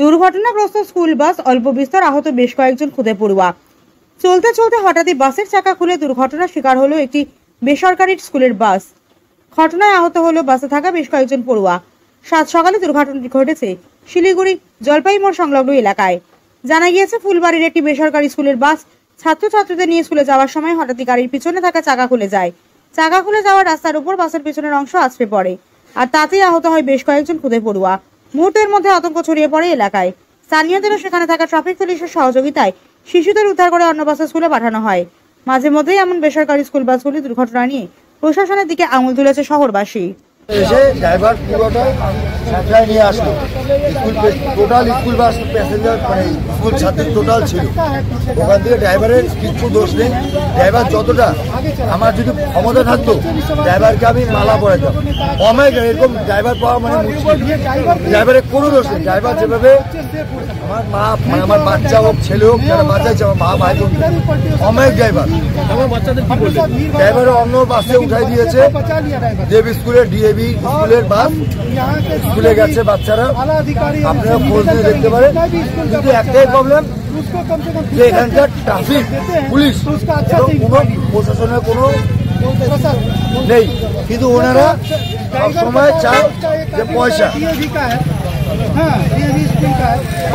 দুর্ঘটনাগ্রস্ত school bus, অল্প বিস্তর আহত বেশ কয়েকজন খুদে পড়ুয়া। চলতে চলতে হঠাৎই বাসের চাকা খুলে দুর্ঘটনার শিকার হলো একটি বেসরকারি স্কুলের বাস। ঘটনায় আহত হলো বাসে থাকা বেশ কয়েকজন পড়ুয়া। সাত সকালে দুর্ঘটনাটি ঘটেছে শিলিগুড়ি জলপাই মোড় সংলগ্ন এলাকায়। জানা গিয়েছে, ফুলবাড়ির একটি বেসরকারি স্কুলের বাস ছাত্রছাত্রীদের নিয়ে স্কুলে যাওয়ার সময় হঠাৎই গাড়ির পিছনে থাকা চাকা খুলে যায়। চাকা খুলে যাওয়ার রাস্তার উপর বাসের পিছনের অংশ আছড়ে পড়ে, আর তাতেই আহত হয় বেশ কয়েকজন খুদে পড়ুয়া। মুহূর্তের মধ্যে আতঙ্ক ছড়িয়ে পড়ে এলাকায়। স্থানীয়দেরও সেখানে থাকা ট্রাফিক পুলিশের সহযোগিতায় শিশুদের উদ্ধার করে অন্য বাসে স্কুলে পাঠানো হয়। মাঝে মধ্যেই এমন বেসরকারি স্কুল বাসগুলি দুর্ঘটনা নিয়ে প্রশাসনের দিকে আঙুল তুলেছে শহরবাসী। এসে ড্রাইভার পুরোটা সাপ্লাই নিয়ে আসলো। টোটাল স্কুল বাস প্যাসেঞ্জার মানে স্কুল ছাত্রী টোটাল ছিল। ওখান থেকে ড্রাইভারের কিচ্ছু দোষ নেই। ড্রাইভার যতটা আমার যদি ক্ষমতা থাকতো ড্রাইভারকে আমি মালা পরাতাম। অনেক এরকম ড্রাইভার পাওয়া মানে মুশকিল। ড্রাইভারের কোনো দোষ নেই। ড্রাইভার যেভাবে আমার মা মানে আমার বাচ্চা হোক ছেলে হোক যারা বাচ্চাইছে আমার মা ভাই বোন অনেক ড্রাইভার ড্রাইভারের অন্য বাসে উঠাই দিয়েছে। দেব স্কুলের ডিএবি স্কুলের বাস স্কুলে গেছে বাচ্চারা, আপনারা খোঁজ নিয়ে দেখতে পারেন। কিন্তু একটাই প্রবলেম যে এখানকার ট্রাফিক পুলিশ কোনো প্রশাসনের কোনো নেই, কিন্তু ওনারা সবসময় চায় যে পয়সা।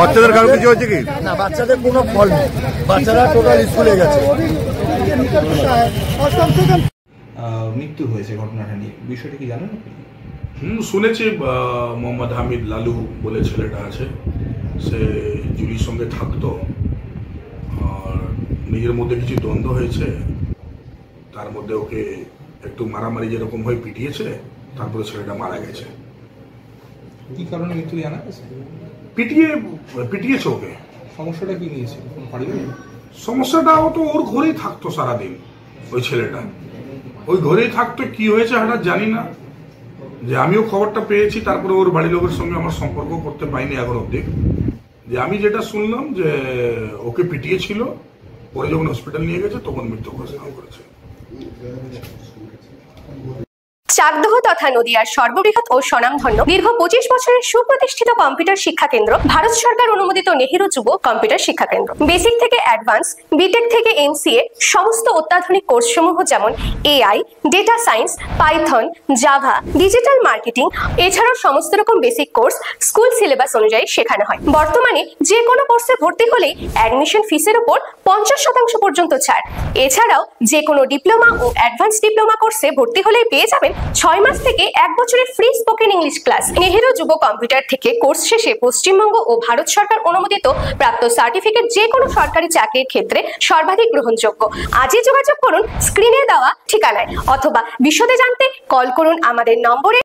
বাচ্চাদের কারো কিছু হয়েছে কি না, বাচ্চাদের কোনো ফল নেই, বাচ্চারা টোটাল স্কুলে গেছে। মৃত্যু হয়েছে ঘটনাটা নিয়ে বিষয়টা কি জানেন আপনি? শুনেছি মোহাম্মদ হামিদ লালু বলে ছেলেটা আছে, সে জুলির সঙ্গে থাকতো আর নিজের মধ্যে কিছু দ্বন্দ্ব হয়েছে, তার মধ্যে ওকে একটু মারামারি যেরকম হয়ে পিটিয়েছে, তারপরে ছেলেটা মারা গেছে। কি কারণে মৃত্যু জানা গেছে? পিটিয়েছে ওকে। সমস্যাটা কি নিয়েছে? সমস্যাটা ও তো ওর ঘরেই থাকতো সারাদিন। ওই ছেলেটা ওই ঘরেই থাকতো, কি হয়েছে হঠাৎ জানি না। যে আমিও খবরটা পেয়েছি, তারপরে ওর বাড়ির লোকের সঙ্গে আমার সম্পর্ক করতে পাইনি এখন অবধি। যে আমি যেটা শুনলাম যে ওকে পিটিয়েছিল, পরে যখন হসপিটাল নিয়ে গেছে তখন মৃত্যু ঘোষণা করেছে। চাকদহ তথা নদিয়ার সর্ববৃহৎ ও স্বনামধন্য দীর্ঘ 25 বছরের সুপ্রতিষ্ঠিত কম্পিউটার শিক্ষা কেন্দ্র ভারত সরকার অনুমোদিত নেহেরু যুব কম্পিউটার শিক্ষা কেন্দ্র। বেসিক থেকে অ্যাডভান্স, বিটেক থেকে এমসিএ সমস্ত অত্যাধুনিক কোর্সসমূহ যেমন AI, data science, Python, Java, digital marketing এছাড়াও সমস্ত রকম বেসিক কোর্স স্কুল সিলেবাস অনুযায়ী শেখানো হয়। বর্তমানে যে কোনো কোর্সে ভর্তি হলেই অ্যাডমিশন ফিসের উপর 50% পর্যন্ত ছাড়। এছাড়াও যে কোনো ডিপ্লোমা ও অ্যাডভান্স ডিপ্লোমা কোর্সে ভর্তি হলেই পেয়ে যাবেন 6 মাস থেকে 1 বছরের free spoken English class. Nehru যুব কম্পিউটার থেকে কোর্স শেষে পশ্চিমবঙ্গ ও ভারত সরকার অনুমোদিত প্রাপ্ত সার্টিফিকেট যে কোনো সরকারি চাকরির ক্ষেত্রে সর্বাধিক গ্রহণযোগ্য। আজই যোগাযোগ করুন স্ক্রিনে দেওয়া ঠিকানায়, অথবা বিশদে জানতে কল করুন আমাদের নম্বরে।